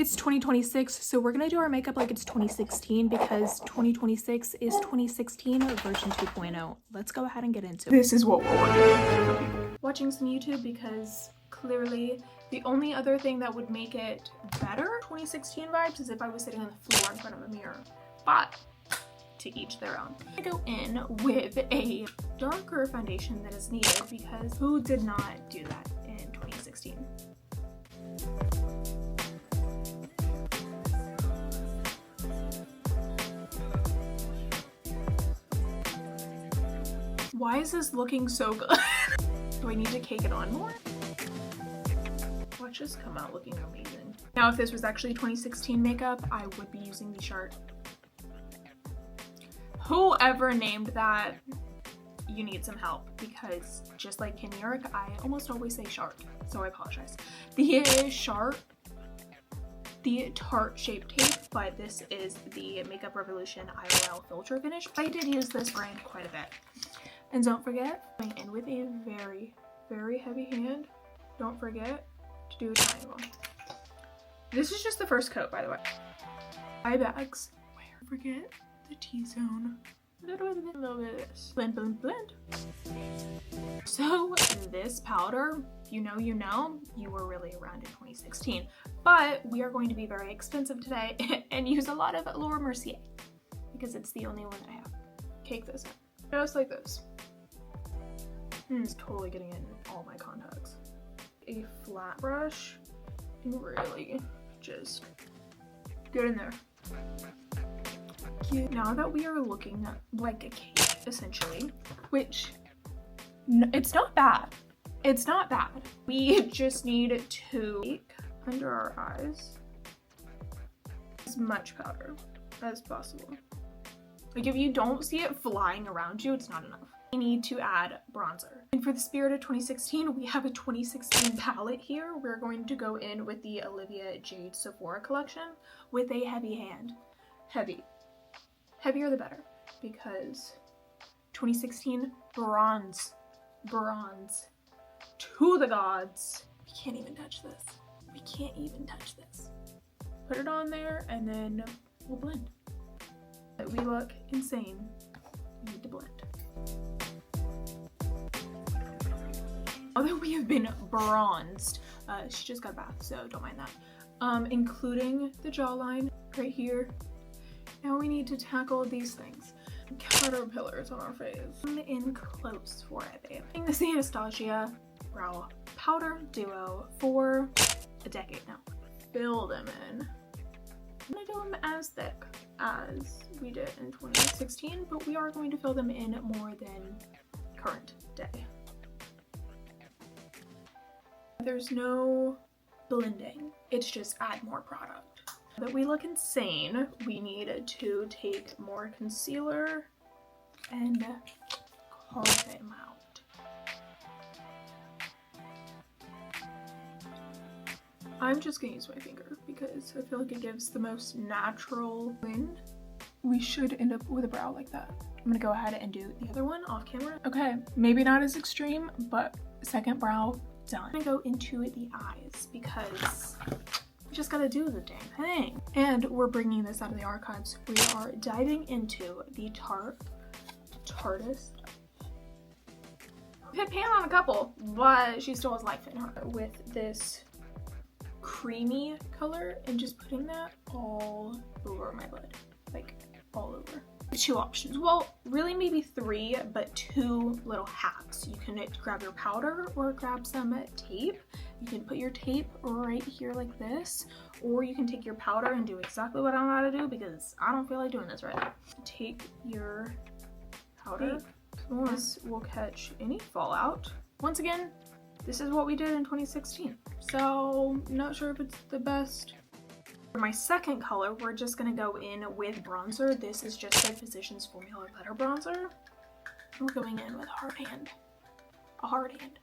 It's 2026, so we're gonna do our makeup like it's 2016 because 2026 is 2016 version 2.0. Let's go ahead and get into it. This is what we're watching some YouTube because clearly the only other thing that would make it better 2016 vibes is if I was sitting on the floor in front of a mirror. But to each their own. I go in with a darker foundation than is needed because who did not do that in 2016? Why is this looking so good? Do I need to cake it on more? Watch this come out looking amazing. Now, if this was actually 2016 makeup, I would be using the Shark. Whoever named that, you need some help because just like in New York, I almost always say Shark, so I apologize. The Shark, the Tarte Shape Tape, but this is the Makeup Revolution IOL Filter Finish. I did use this brand quite a bit. And don't forget, going in with a very, very heavy hand, don't forget to do a triangle. This is just the first coat, by the way. Eye bags. Where? Forget the T-zone. A little bit of this. Blend, blend, blend. So this powder, you know, you were really around in 2016. But we are going to be very expensive today and use a lot of Laura Mercier because it's the only one I have. Cake this in. Just like this. It's totally getting in all my contacts. A flat brush and really just get in there. Cute. Now that we are looking like a cake, essentially, which it's not bad. It's not bad. We just need to take under our eyes as much powder as possible. Like if you don't see it flying around you, it's not enough. We need to add bronzer. And for the spirit of 2016, we have a 2016 palette here. We're going to go in with the Olivia Jade Sephora collection with a heavy hand. Heavy. Heavier the better. Because 2016, bronze. Bronze. To the gods. We can't even touch this. We can't even touch this. Put it on there and then we'll blend. We look insane. We need to blend. Although we have been bronzed, she just got a bath, so don't mind that. Including the jawline right here. Now we need to tackle these things. Caterpillars on our face. Come in close for it, babe. This is the Anastasia Brow Powder Duo for a decade now. Fill them in. I'm gonna do them as thick as we did in 2016, but we are going to fill them in more than current day. There's no blending, it's just add more product. That we look insane, we need to take more concealer and carve them out. I'm just gonna use my finger because I feel like it gives the most natural blend. We should end up with a brow like that. I'm gonna go ahead and do the other one off camera. Okay, maybe not as extreme, but second brow done. I'm gonna go into the eyes because we just gotta do the dang thing. And we're bringing this out of the archives. We are diving into the Tarteist. Hit pan on a couple, but she still has life in her with this creamy color and just putting that all over my lid, like all over. Two options, well really maybe three, but two little hacks. You can grab your powder or grab some tape. You can put your tape right here like this, or you can take your powder and do exactly what I'm about to do because I don't feel like doing this right now. Take your powder. This will catch any fallout. Once again, this is what we did in 2016, so not sure if it's the best. For my second color, we're just gonna go in with bronzer. This is just the Physicians Formula Butter Bronzer. We're going in with a hard hand. A hard hand.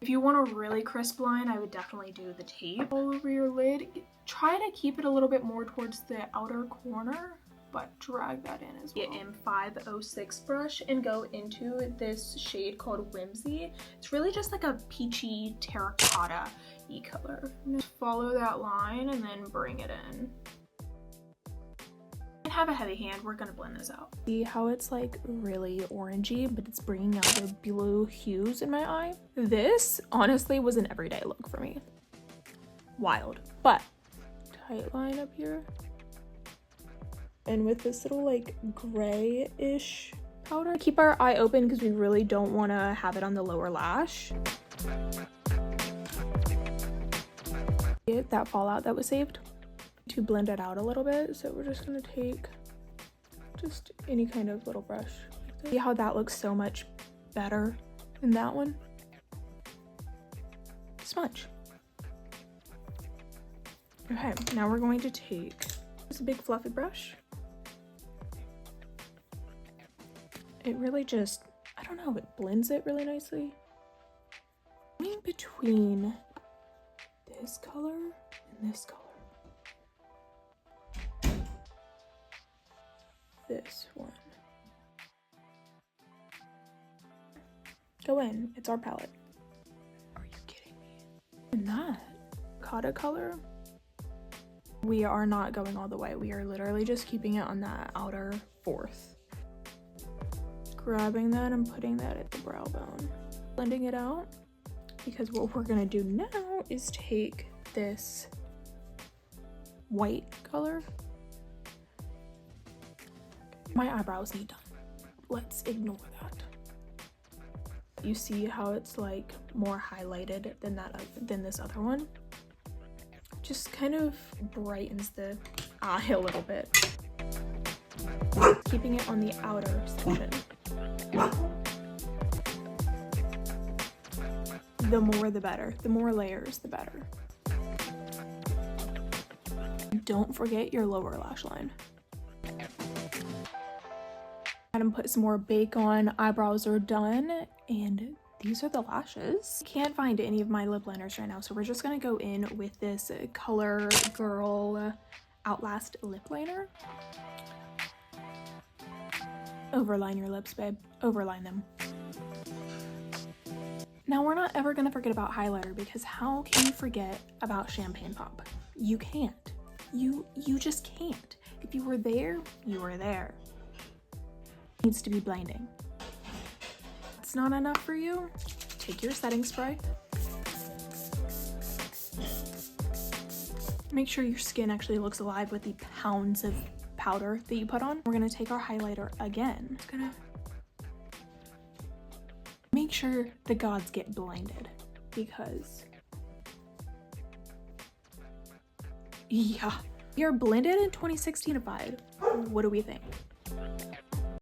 If you want a really crisp line, I would definitely do the tape all over your lid. Try to keep it a little bit more towards the outer corner, but drag that in as well. Get M506 brush and go into this shade called Whimsy. It's really just like a peachy terracotta pinky color. Just follow that line and then bring it in. I have a heavy hand, we're gonna blend this out. See how it's like really orangey, but it's bringing out the blue hues in my eye? This honestly was an everyday look for me. Wild. But tight line up here. And with this little like gray-ish powder. Keep our eye open because we really don't want to have it on the lower lash. Get that fallout that was saved to blend it out a little bit. So we're just going to take just any kind of little brush. See how that looks so much better than that one? Smudge. Okay, now we're going to take this big fluffy brush. It really just, I don't know, it blends it really nicely. In between this color and this color. This one. Go in, it's our palette. Are you kidding me? And that Cotta color, we are not going all the way. We are literally just keeping it on that outer fourth. Grabbing that and putting that at the brow bone. Blending it out, because what we're gonna do now is take this white color. My eyebrows need done. Let's ignore that. You see how it's like more highlighted than this other one? Just kind of brightens the eye a little bit. Keeping it on the outer section. The more the better. The more layers, the better. Don't forget your lower lash line. And put some more bake on. Eyebrows are done, and these are the lashes. Can't find any of my lip liners right now, so we're just gonna go in with this Color Girl Outlast lip liner. Overline your lips, babe. Overline them. Now we're not ever gonna forget about highlighter, because how can you forget about Champagne Pop? You can't. You just can't. If you were there, you were there. Needs to be blinding. It's not enough for you? Take your setting spray. Make sure your skin actually looks alive with the pounds of powder that you put on. We're gonna take our highlighter again. It's gonna make sure the gods get blinded, because yeah, we are blended in 2016-ified. What do we think?